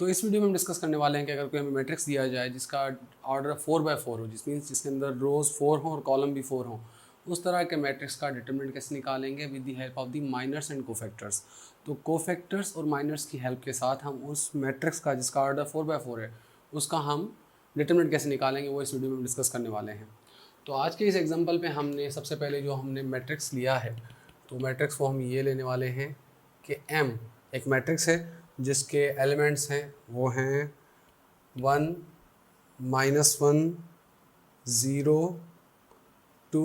तो इस वीडियो में हम डिस्कस करने वाले हैं कि अगर कोई हमें मैट्रिक्स दिया जाए जिसका ऑर्डर 4x4 हो, जिसके अंदर रोज़ 4 हों और कॉलम भी 4 हों, उस तरह के मैट्रिक्स का डिटरमिनेंट कैसे निकालेंगे with the help of the minors and cofactors. तो कोफैक्टर्स और माइनर्स की हेल्प के साथ हम उस मैट्रिक्स का जिसका ऑर्डर 4x4 है उसका हम डिटरमिनेंट कैसे निकालेंगे वो इस वीडियो में डिस्कस करने वाले हैं। तो आज के इस एग्जाम्पल पे हमने सबसे पहले जो हमने मैट्रिक्स लिया है, तो मैट्रिक्स को हम ये लेने वाले हैं कि M एक मैट्रिक्स है जिसके एलिमेंट्स हैं वो हैं 1 -1 0 2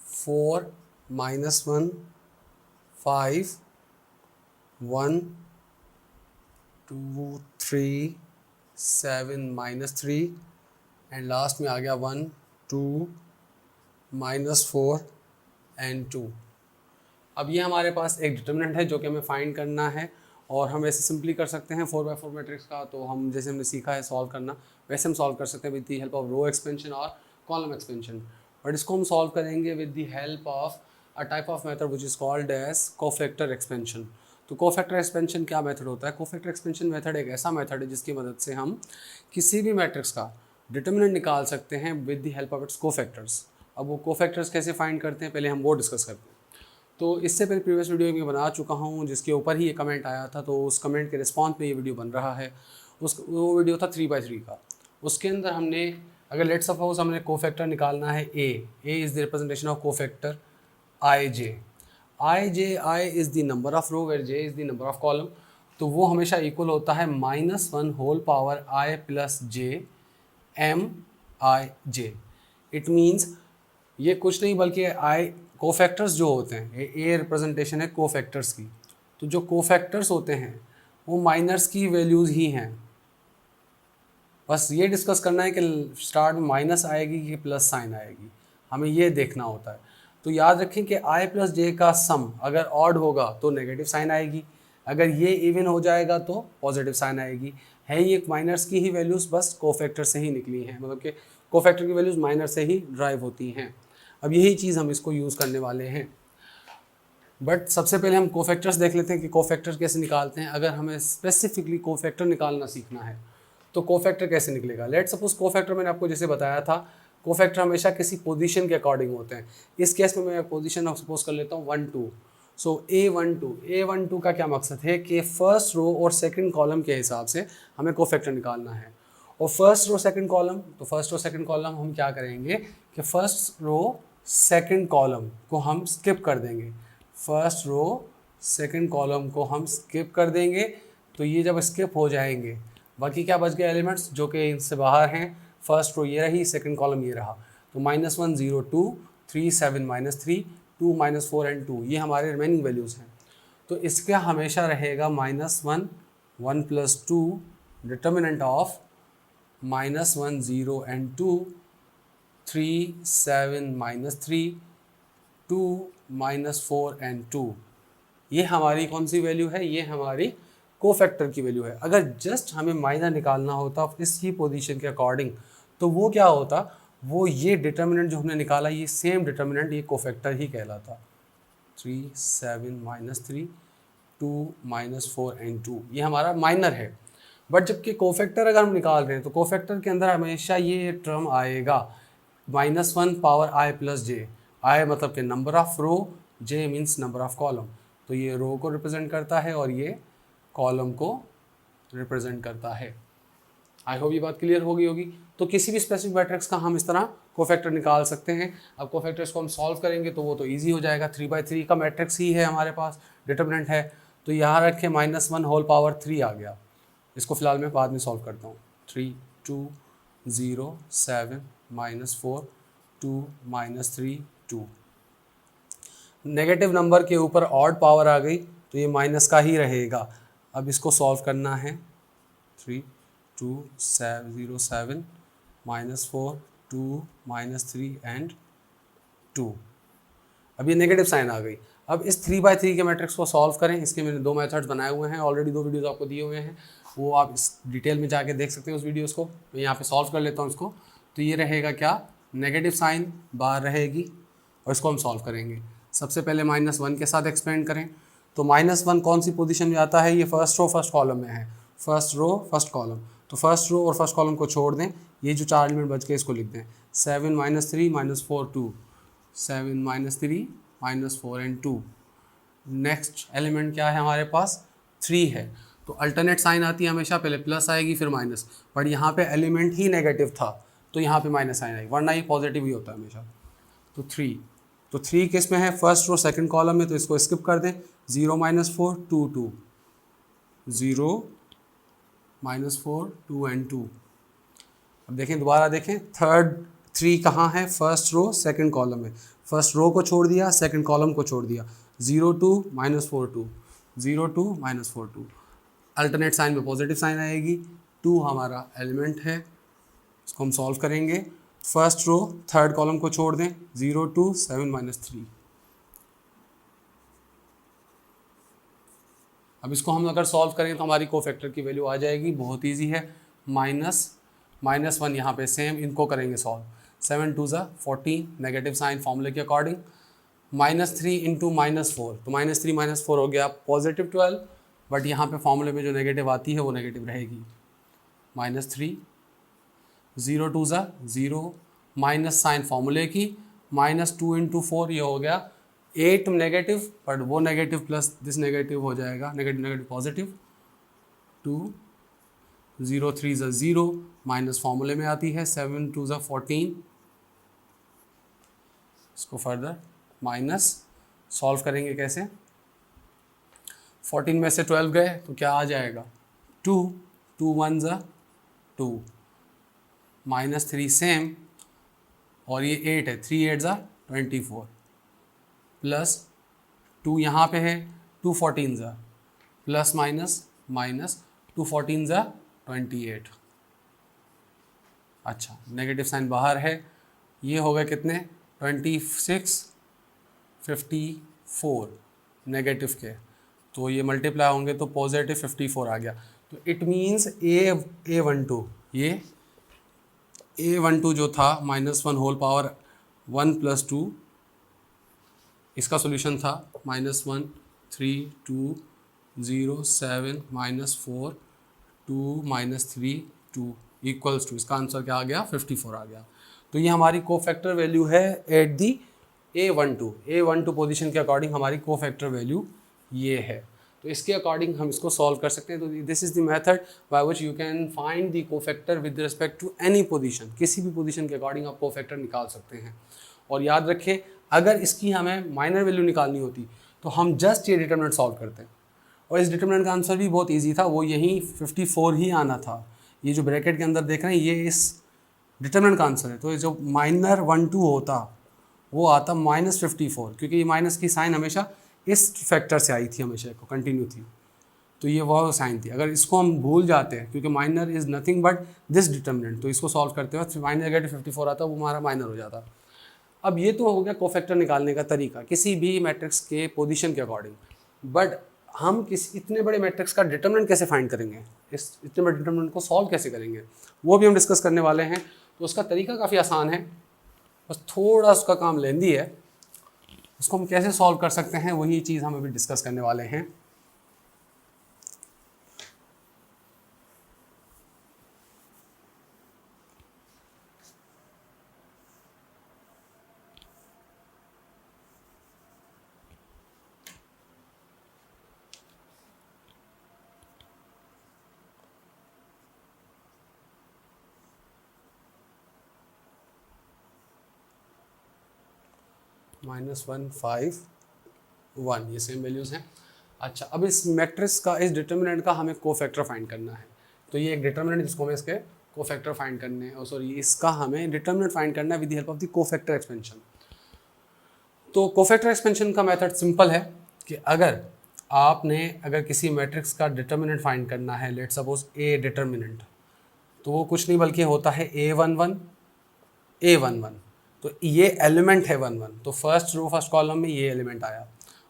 4 -1 5 1 2 3 7 -3 एंड लास्ट में आ गया 1 2 -4 एंड 2। अब ये हमारे पास एक डिटरमिनेंट है जो कि हमें फाइंड करना है और हम ऐसे सिंपली कर सकते हैं 4x4 मैट्रिक्स का। तो हम जैसे हमने सीखा है सॉल्व करना, वैसे हम सॉल्व कर सकते हैं with the help of row expansion और कॉलम एक्सपेंशन। बट इसको हम सॉल्व करेंगे with the help of a type of method which is called as cofactor expansion. तो कोफैक्टर एक्सपेंशन क्या मेथड होता है? कोफैक्टर एक्सपेंशन मेथड एक ऐसा मेथड है जिसकी मदद से हम किसी भी मैट्रिक्स का डिटरमिनेंट निकाल सकते हैं with the help of its cofactors. अब वो कोफैक्टर्स कैसे फाइंड करते हैं पहले हम वो डिस्कस करते हैं। तो इससे पहले प्रीवियस वीडियो में बना चुका हूँ जिसके ऊपर ही ये कमेंट आया था, तो उस कमेंट के रिस्पॉन्स में ये वीडियो बन रहा है। वो वीडियो था 3x3 का। उसके अंदर हमने अगर लेट सपोज हमने कोफैक्टर निकालना है A is the representation of cofactor I J is the number of row where J is the number of column, तो वो हमेशा इक्वल होता है -1 whole power I plus J M I J. It means ये कुछ नहीं बल्कि आई cofactors जो होते हैं, ए रिप्रेजेंटेशन है कोफैक्टर्स की, तो जो कोफैक्टर्स होते हैं वो माइनर्स की वैल्यूज़ ही हैं। बस ये डिस्कस करना है कि स्टार्ट में माइनस आएगी कि प्लस साइन आएगी, हमें ये देखना होता है। तो याद रखें कि आई प्लस जे का सम अगर ऑड होगा तो नेगेटिव साइन आएगी, अगर ये इवन हो जाएगा तो पॉजिटिव साइन आएगी। है ये माइनर्स की ही वैल्यूज़ बस कोफैक्टर से ही निकली हैं, मतलब कि कोफैक्टर की वैल्यूज़ माइनर से ही ड्राइव होती हैं। अब यही चीज़ हम इसको यूज़ करने वाले हैं। बट सबसे पहले हम कोफैक्टर्स देख लेते हैं कि कोफैक्टर कैसे निकालते हैं। अगर हमें स्पेसिफिकली कोफैक्टर निकालना सीखना है तो कोफैक्टर कैसे निकलेगा? लेट सपोज कोफैक्टर मैंने आपको जैसे बताया था, कोफैक्टर हमेशा किसी पोजीशन के अकॉर्डिंग होते हैं। इस केस में मैं पोजीशन सपोज कर लेता हूँ 1 2। सो A12 का क्या मकसद है कि फर्स्ट रो और सेकंड कॉलम के हिसाब से हमें कोफैक्टर निकालना है। और फर्स्ट रो सेकंड कॉलम, तो फर्स्ट रो सेकंड कॉलम हम क्या करेंगे कि फर्स्ट रो सेकंड कॉलम को हम स्किप कर देंगे। फर्स्ट रो सेकंड कॉलम को हम स्किप कर देंगे, तो ये जब स्किप हो जाएंगे बाकी क्या बच गए एलिमेंट्स जो कि इनसे बाहर हैं। फर्स्ट रो ये रही, सेकंड कॉलम ये रहा, तो -1 0 2 3 7 -3 2 -4 एंड 2 ये हमारे रिमेनिंग वैल्यूज़ हैं। तो इसका हमेशा रहेगा -1 1 + 2 डिटर्मिनेंट ऑफ -1 0 एंड 2 3 7 -3 2 -4 एंड 2। ये हमारी कौन सी वैल्यू है? ये हमारी कोफैक्टर की वैल्यू है। अगर जस्ट हमें माइनर निकालना होता इसकी पोजीशन के अकॉर्डिंग तो वो क्या होता, वो ये डिटर्मिनेंट जो हमने निकाला ये सेम डिटर्मिनेंट ये कोफैक्टर ही कहलाता। 3 7 -3 2 -4 एंड 2 ये हमारा माइनर है। बट जबकि कोफैक्टर अगर हम निकाल रहे हैं तो कोफैक्टर के अंदर हमेशा ये टर्म आएगा -1 power I plus J. I मतलब कि number of row, J means number of column, तो ये रो को रिप्रेजेंट करता है और ये कॉलम को रिप्रेजेंट करता है। आई होप ये बात क्लियर होगी। तो किसी भी स्पेसिफिक मैट्रिक्स का हम इस तरह कोफैक्टर निकाल सकते हैं। अब कोफैक्टर्स को हम सॉल्व करेंगे तो वो तो इजी हो जाएगा। 3x3 का मैट्रिक्स ही है हमारे पास, डिटरमिनेंट है, तो यहाँ रखें -1 होल पावर 3 आ गया। इसको फिलहाल मैं बाद में सॉल्व करता हूँ। 3 2 0 7 -4 2 -3 2। नेगेटिव नंबर के ऊपर ऑड पावर आ गई तो ये माइनस का ही रहेगा। अब इसको सॉल्व करना है। 3 2 0 7 -4 2 -3 एंड 2। अब ये नेगेटिव साइन आ गई। अब इस 3x3 के मैट्रिक्स को सॉल्व करें। इसके मैंने 2 मेथड्स बनाए हुए हैं, ऑलरेडी 2 वीडियोस आपको दिए हुए हैं, वो आप इस डिटेल में जाके देख सकते हैं उस वीडियोस को। मैं यहाँ पे सॉल्व कर लेता हूँ इसको। तो ये रहेगा क्या, नेगेटिव साइन बाहर रहेगी और इसको हम सॉल्व करेंगे। सबसे पहले -1 के साथ एक्सपेंड करें तो -1 कौन सी पोजीशन में आता है? ये फर्स्ट रो फर्स्ट कॉलम में है, फर्स्ट रो फर्स्ट कॉलम। तो फर्स्ट रो और फर्स्ट कॉलम को छोड़ दें, ये जो 4 एलिमेंट बच गए इसको लिख दें। 7 - 3 - 4 2, 7 - 3 - 4 एंड 2। नेक्स्ट एलिमेंट क्या है हमारे पास? 3 है। तो अल्टरनेट साइन आती है हमेशा, पहले प्लस आएगी फिर माइनस, बट यहाँ पे एलिमेंट ही नेगेटिव था तो यहाँ पे माइनस साइन आएगी, वरना ये पॉजिटिव ही होता है हमेशा। तो 3 किस में है? फर्स्ट रो सेकंड कॉलम में, तो इसको स्किप कर दें। 0 - 4 2 2, 0 - 4 2 एंड 2। अब देखें, दोबारा देखें, 3 कहाँ है? फर्स्ट रो सेकंड कॉलम में। फर्स्ट रो को छोड़ दिया, सेकंड कॉलम को छोड़ दिया। 0 2 - 4 2, 0 2 - 4 2। अल्टरनेट साइन में पॉजिटिव साइन आएगी। 2 हमारा एलिमेंट है, इसको हम सॉल्व करेंगे। फर्स्ट रो थर्ड कॉलम को छोड़ दें। 0 2 7 - 3। अब इसको हम अगर सॉल्व करें तो हमारी कोफैक्टर की वैल्यू आ जाएगी, बहुत इजी है। -1 यहाँ पे सेम, इनको करेंगे सॉल्व। 7 2 ज़ा 14, नेगेटिव साइन फॉर्मूले के अकॉर्डिंग। -3 इंटू -4, तो -3 -4 हो गया पॉजिटिव 12, बट यहाँ पे फॉर्मूले में जो नेगेटिव आती है वो नेगेटिव रहेगी। -3, 0 2 ज़ा 0, माइनस साइन फॉर्मूले की, -2 इंटू 4, ये हो गया 8 नेगेटिव, बट वो नेगेटिव प्लस दिस नेगेटिव हो जाएगा, नेगेटिव नेगेटिव पॉजिटिव। 2 0 3 ज़ा 0, माइनस फॉर्मूले में आती है। 7 2 ज़ा 14, इसको फर्दर माइनस सॉल्व करेंगे कैसे? 14 में से 12 गए तो क्या आ जाएगा? 2 2 1 ज़ा 2, -3 सेम, और ये 8 है, 3 8 ज़ा 24, प्लस 2 यहाँ पे है, 2 14 ज़ा प्लस माइनस माइनस 2 14 ज़ा 28। अच्छा, नेगेटिव साइन बाहर है, ये हो गए कितने? 26 54 नेगेटिव के, तो ये मल्टीप्लाई होंगे तो पॉजिटिव 54 आ गया। तो इट मीन्स A12, ये A12 जो था -1 होल पावर 1 + 2, इसका सोल्यूशन था -1 3 2 0 7 -4 2 -3 2 इक्वल्स टू, इसका आंसर क्या आ गया? 54 आ गया। तो ये हमारी कोफैक्टर वैल्यू है एट दी A12 पोजीशन के अकॉर्डिंग हमारी कोफैक्टर वैल्यू ये है। तो इसके अकॉर्डिंग हम इसको सॉल्व कर सकते हैं। तो this is the method by which you can find the cofactor with respect to any position. किसी भी पोजीशन के अकॉर्डिंग आप कोफैक्टर निकाल सकते हैं। और याद रखें, अगर इसकी हमें माइनर वैल्यू निकालनी होती तो हम जस्ट ये डिटरमिनेंट सॉल्व करते हैं, और इस डिटरमिनेंट का आंसर भी बहुत ईजी था, वो यही 54 ही आना था। ये जो ब्रैकेट के अंदर देख रहे हैं, ये इस डिटरमिनेंट का आंसर है। तो जो माइनर 1 2 होता वो आता -54, क्योंकि ये माइनस की साइन हमेशा इस फैक्टर से आई थी, हमेशा को कंटिन्यू थी, तो ये वो साइन थी। अगर इसको हम भूल जाते हैं, क्योंकि minor is nothing but this determinant, तो इसको सॉल्व करते वक्त -54 आता, वो हमारा माइनर हो जाता। अब ये तो हो गया कोफैक्टर निकालने का तरीका किसी भी मैट्रिक्स के पोजीशन के अकॉर्डिंग, बट हम इतने बड़े मैट्रिक्स का डिटरमिनेंट कैसे फाइंड करेंगे, इस इतने बड़े डिटरमिनेंट को सॉल्व कैसे करेंगे, वो भी हम डिस्कस करने वाले हैं। तो उसका तरीका काफ़ी आसान है, बस थोड़ा उसका काम लेंदी है। उसको हम कैसे सॉल्व कर सकते हैं, वही चीज़ हम अभी डिस्कस करने वाले हैं। -1 5 1, ये सेम वैल्यूज़ हैं। अच्छा, अब इस मैट्रिक्स का, इस डिटर्मिनेंट का हमें कोफैक्टर फाइंड करना है। तो ये एक डिटर्मिनेंट जिसको हमें इसके कोफैक्टर फाइंड करने हैं, सॉरी इसका हमें डिटर्मिनेंट फाइंड करना है with the help of the cofactor expansion. तो कोफैक्टर एक्सपेंशन का मेथड सिंपल है कि अगर किसी मैट्रिक्स का डिटर्मिनेंट फाइंड करना है, लेट सपोज ए डिटर्मिनेंट, तो वो कुछ नहीं बल्कि होता है A11, तो ये एलिमेंट है 1 1, तो फर्स्ट रो फर्स्ट कॉलम में ये एलिमेंट आया,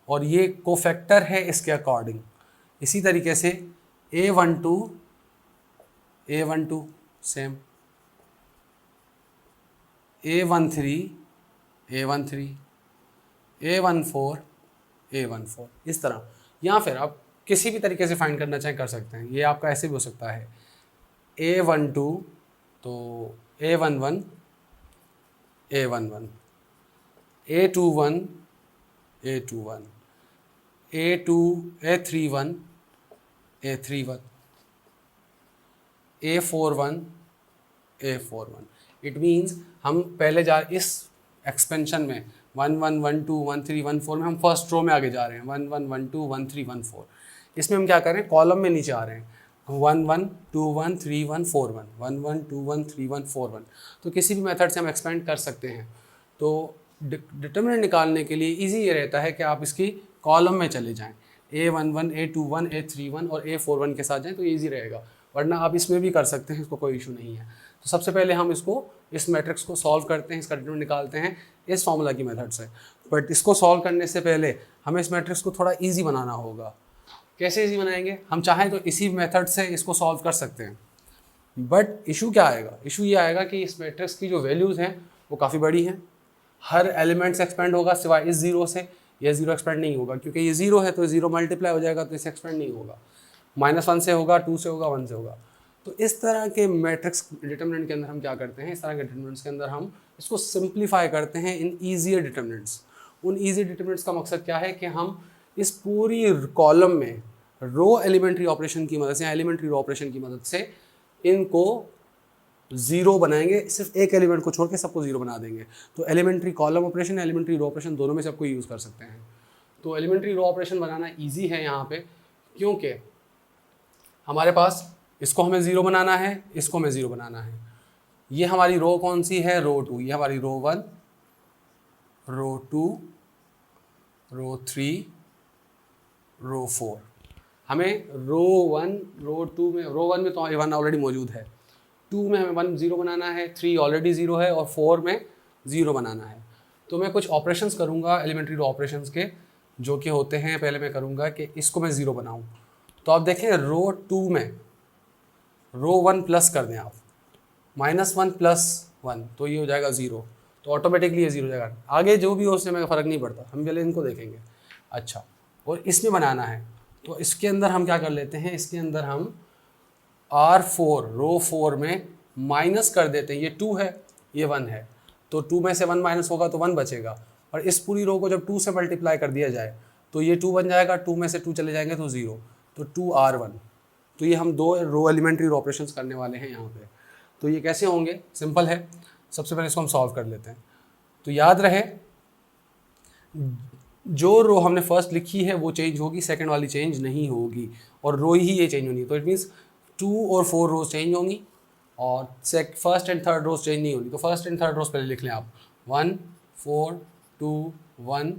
और ये कोफैक्टर है इसके अकॉर्डिंग। इसी तरीके से A12 सेम, A13 A14 इस तरह। या फिर आप किसी भी तरीके से फाइंड करना चाहें कर सकते हैं। ये आपका ऐसे भी हो सकता है A12 तो A11 A11 A21 A21 A31 A31 A41 A41। It means हम पहले जा इस एक्सपेंशन में 1 1 1 2 1 3 1 4 में हम फर्स्ट रो में आगे जा रहे हैं 1 1 1 2 1 3 1 4। इसमें हम क्या कर रहे हैं कॉलम में नीचे आ रहे हैं 1 1 2 1 3 1 4 1 1 1 2 1 3 1 4 1। तो किसी भी मेथड से हम एक्सपेंड कर सकते हैं। तो डिटर्मिनेंट निकालने के लिए इजी ये रहता है कि आप इसकी कॉलम में चले जाएं A11 A21 A31 और A41 के साथ जाएं तो ईजी रहेगा, वरना आप इसमें भी कर सकते हैं, इसको कोई इशू नहीं है। तो सबसे पहले हम इस मैट्रिक्स को सॉल्व करते हैं, इसका डिटरमिनेंट निकालते हैं इस फॉर्मूला की मेथड से। बट इसको सॉल्व करने से पहले हमें इस मैट्रिक्स को थोड़ा ईजी बनाना होगा। कैसे ईजी बनाएंगे? हम चाहें तो इसी मेथड से इसको सॉल्व कर सकते हैं, बट इशू क्या आएगा? इशू ये आएगा कि इस मैट्रिक्स की जो वैल्यूज़ हैं वो काफ़ी बड़ी हैं, हर एलिमेंट से एक्सपेंड होगा सिवाय इस जीरो से। यह जीरो एक्सपेंड नहीं होगा क्योंकि ये जीरो है तो जीरो मल्टीप्लाई हो जाएगा, तो इसे एक्सपेंड नहीं होगा। -1 से होगा, 2 से होगा, 1 से होगा। तो इस तरह के मैट्रिक्स डिटर्मिनेंट के अंदर हम क्या करते हैं, इस तरह के डिटर्मिनेंट्स के अंदर हम इसको सिंप्लीफाई करते हैं इन ईजियर डिटर्मिनेंट्स। उन ईजी डिटर्मिनेंट्स का मकसद क्या है कि हम इस पूरी कॉलम में रो एलिमेंट्री ऑपरेशन की मदद से या एलिमेंट्री रो ऑपरेशन की मदद से इनको ज़ीरो बनाएंगे, सिर्फ एक एलिमेंट को छोड़ के सबको ज़ीरो बना देंगे। तो elementary column operation, elementary row operation दोनों में से आपको यूज़ कर सकते हैं। तो एलिमेंट्री रो ऑपरेशन बनाना इजी है यहाँ पे, क्योंकि हमारे पास इसको हमें ज़ीरो बनाना है, इसको हमें ज़ीरो बनाना है। ये हमारी रो कौन सी है? रो 2। ये हमारी रो 1, रो 2, रो 3, रो 4। हमें रो 1, रो 2 में, रो 1 में तो 1 ऑलरेडी मौजूद है, 2 में हमें 1 ज़ीरो बनाना है, 3 ऑलरेडी ज़ीरो है और 4 में ज़ीरो बनाना है। तो मैं कुछ ऑपरेशंस करूँगा एलिमेंट्री रो ऑपरेशंस के, जो कि होते हैं, पहले मैं करूँगा कि इसको मैं ज़ीरो बनाऊँ। तो आप देखें रो 2 में रो 1 प्लस कर दें आप, -1 + 1 तो ये हो जाएगा ज़ीरो, तो ऑटोमेटिकली ये ज़ीरो हो जाएगा। आगे जो भी हो उससे हमें फ़र्क नहीं पड़ता, हम पहले इनको देखेंगे। अच्छा, और इसमें बनाना है तो इसके अंदर हम क्या कर लेते हैं, इसके अंदर हम R4 रो 4 में माइनस कर देते हैं। ये 2 है, ये 1 है, तो 2 में से 1 माइनस होगा तो 1 बचेगा। और इस पूरी रो को जब 2 से मल्टीप्लाई कर दिया जाए तो ये 2 बन जाएगा, 2 में से 2 चले जाएंगे तो 0, तो 2R1। तो ये हम 2 रो एलिमेंट्री रो ऑपरेशंस करने वाले हैं यहाँ पे। तो ये कैसे होंगे? सिंपल है, सबसे पहले इसको हम सॉल्व कर लेते हैं। तो याद रहे, जो रो हमने फर्स्ट लिखी है वो चेंज होगी, सेकंड वाली चेंज नहीं होगी, और रो ही ये चेंज होनी है। तो इट मीन्स 2 और 4 रोज चेंज होंगी और first and third rows change नहीं होगी। तो फर्स्ट एंड थर्ड रोज पहले लिख लें आप, 1 4 2 1,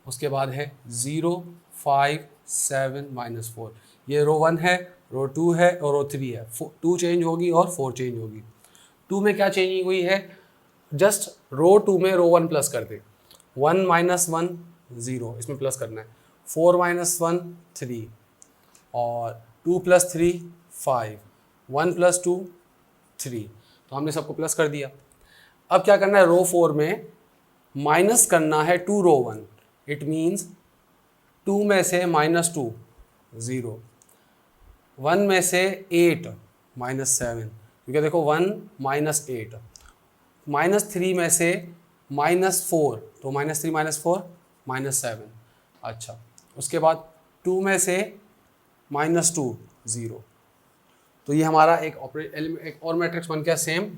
उसके बाद है 0 5 7 -4। ये रो 1 है, रो 2 है और रो 3 है। 2 चेंज होगी और 4 चेंज होगी। 2 में क्या चेंजिंग हुई है? जस्ट रो 2 में रो 1 प्लस कर दे, 1 - 1 0, इसमें प्लस करना है, 4 - 1 3 और 2 + 3 5, 1 + 2 3। तो हमने सबको प्लस कर दिया। अब क्या करना है, रो 4 में माइनस करना है 2 रो 1। इट मीन्स 2 में से -2 0, 1 में से 8 -7, क्योंकि देखो 1 - 8, -3 में से -4, तो -3 -4 -7। अच्छा, उसके बाद 2 में से -2 0। तो ये हमारा एक और मैट्रिक्स बन गया सेम,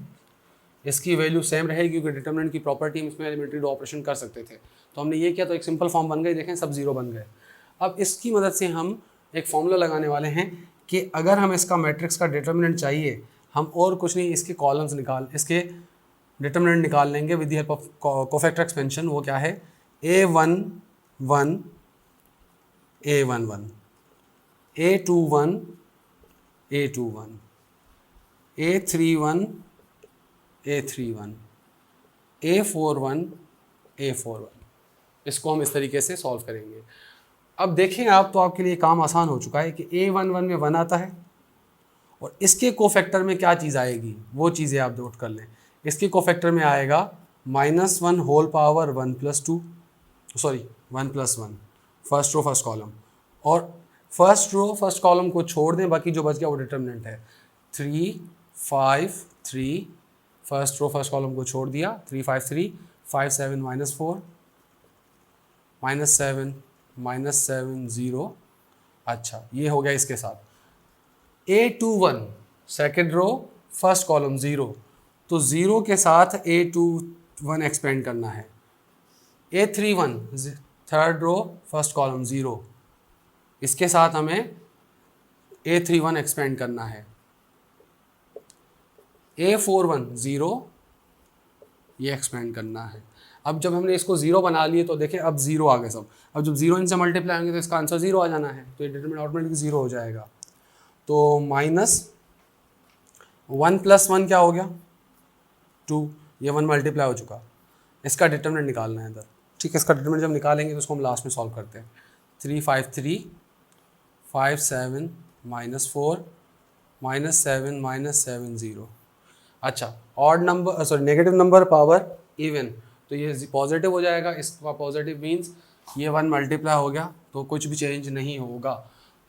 इसकी वैल्यू सेम रहेगी क्योंकि डिटर्मिनेंट की प्रॉपर्टी हम इसमें एलिमेंट्री रो ऑपरेशन कर सकते थे। तो हमने ये किया तो एक सिंपल फॉर्म बन गई, देखें सब जीरो बन गए। अब इसकी मदद से हम एक फॉर्मूला लगाने वाले हैं कि अगर हमें इसका मैट्रिक्स का डिटर्मिनेंट चाहिए, हम और कुछ नहीं इसके कॉलम्स इसके डिटर्मिनेंट निकाल लेंगे with the help of cofactor expansion. वो क्या है, A11 A11, A21 A21, A31 A31, A41 A41। इसको हम इस तरीके से सॉल्व करेंगे। अब देखें आप, तो आपके लिए काम आसान हो चुका है कि A11 में 1 आता है और इसके कोफैक्टर में क्या चीज़ आएगी वो चीज़ें आप नोट कर लें। इसके कोफैक्टर में आएगा -1 whole power 1 + 2, sorry 1 + 1, first row first column, और फर्स्ट रो फर्स्ट कॉलम को छोड़ दें, बाकी जो बच गया वो डिटर्मिनेंट है। 3 5 3, फर्स्ट रो फर्स्ट कॉलम को छोड़ दिया, 3 5 3, 5 7 -4 -7 -7 0। अच्छा, ये हो गया इसके साथ। A21 second row first column 0, तो 0 के साथ A21 एक्सपेंड करना है। A31 third row first column 0, इसके साथ हमें A31 एक्सपेंड करना है। A41 0, ये एक्सपेंड करना है। अब जब हमने इसको 0 बना लिए तो देखें अब 0 आ गए सब। अब जब 0 इनसे मल्टीप्लाई होंगे तो इसका आंसर 0 आ जाना है, तो ये डिटरमिनेंट ऑटोमेटिक 0 हो जाएगा। तो -1 + 1 क्या हो गया 2, ये 1 मल्टीप्लाई हो चुका। इसका डिटरमिनेंट निकालना है इधर, ठीक है। इसका डिटरमिनेंट जब निकालेंगे तो उसको हम लास्ट में सॉल्व करते हैं। 3 5 3, 5 7 -4 -7 -7 0। अच्छा, odd number sorry negative number power even, तो ये पॉजिटिव हो जाएगा। इसका पॉजिटिव मीन्स ये 1 मल्टीप्लाई हो गया तो कुछ भी चेंज नहीं होगा,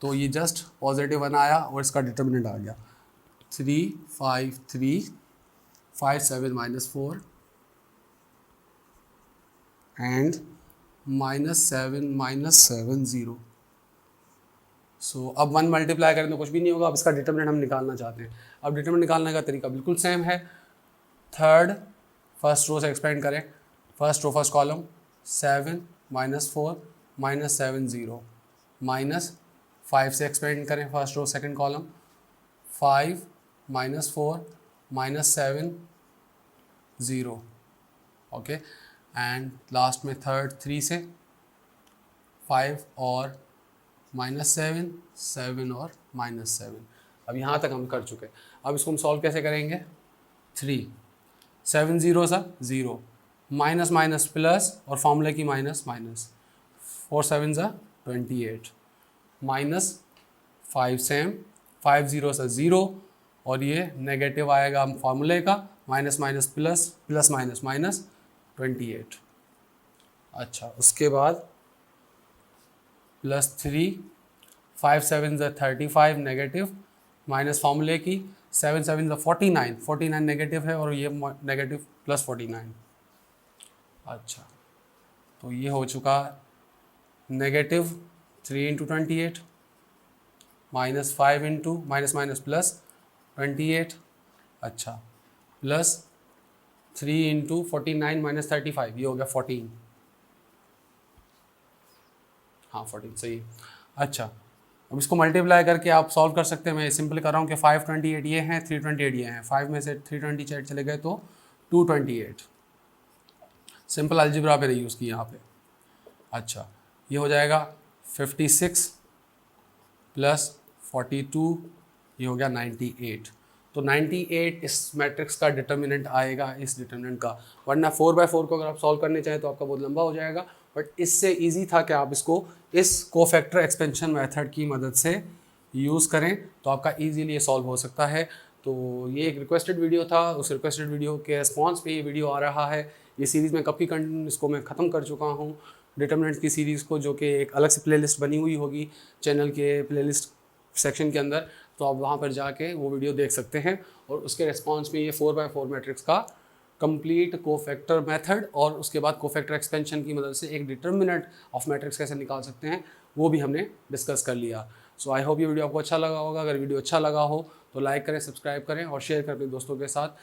तो ये जस्ट पॉजिटिव 1 आया और इसका डिटरमिनेंट आ गया 3 5 3, 5 7 -4 एंड -7 -7 0। सो अब 1 मल्टीप्लाई करें तो कुछ भी नहीं होगा। अब इसका डिटरमिनेंट हम निकालना चाहते हैं। अब डिटरमिनेंट निकालने का तरीका बिल्कुल सेम है। थर्ड फर्स्ट रो से एक्सपेंड करें, फर्स्ट रो फर्स्ट कॉलम 7 -4 -7 0, -5 से एक्सपेंड करें first row second column 5 -4 -7 0, okay. And last में थर्ड 3 से 5 और -7 7 और -7। अब यहाँ तक हम कर चुके। अब इसको हम सॉल्व कैसे करेंगे। 3 7 0 सा 0, माइनस माइनस प्लस और फॉर्मूले की माइनस माइनस, 4 7 सा 28, -5 सेम 5 0 सा 0 और ये नेगेटिव आएगा हम फार्मूले का, minus minus plus plus minus minus 28। अच्छा, उसके बाद +3 5 7 ज़ा 35 नेगेटिव, माइनस फार्मूले की 7 7 ज़ा 49, 49 नेगेटिव है और ये नेगेटिव +49। अच्छा, तो ये हो चुका negative 3 × 28 -5 into minus minus plus 28। अच्छा, +3 × 49 - 35, ये हो गया 14। हाँ 14 सही है। अच्छा, अब इसको मल्टीप्लाई करके आप सॉल्व कर सकते हैं। मैं सिंपल कर रहा हूँ कि 528 ये हैं, 328 ये हैं, 5 में से 328 चले गए तो 228। सिंपल अलजेब्रा पे यूज़ की यहाँ पे। अच्छा, ये हो जाएगा 56 + 42, ये हो गया 98। तो 98 इस मैट्रिक्स का डिटर्मिनेंट आएगा, इस डिटर्मिनेंट का। वरना 4/4 को अगर आप सॉल्व करने चाहें तो आपका बहुत लंबा हो जाएगा, बट इससे इजी था कि आप इसको इस कोफैक्टर एक्सपेंशन मेथड की मदद से यूज़ करें तो आपका इजीली ये सॉल्व हो सकता है। तो ये एक रिक्वेस्टेड वीडियो था, उस रिक्वेस्टेड वीडियो के रिस्पॉन्स पे ये वीडियो आ रहा है। ये सीरीज़ में कब की कंटेंट इसको मैं ख़त्म कर चुका हूँ, डिटर्मिनेंट्स की सीरीज़ को, जो कि एक अलग से प्लेलिस्ट बनी हुई होगी चैनल के प्लेलिस्ट सेक्शन के अंदर, तो आप वहाँ पर जाके वो वीडियो देख सकते हैं। और उसके रिस्पॉन्स में ये 4/4 मैट्रिक्स का कंप्लीट कोफैक्टर मेथड और उसके बाद कोफैक्टर एक्सपेंशन की मदद से एक डिटर्मिनेंट ऑफ मैट्रिक्स कैसे निकाल सकते हैं वो भी हमने डिस्कस कर लिया। सो आई होप ये वीडियो आपको अच्छा लगा होगा। अगर वीडियो अच्छा लगा हो तो लाइक करें, सब्सक्राइब करें और शेयर करें अपने दोस्तों के साथ।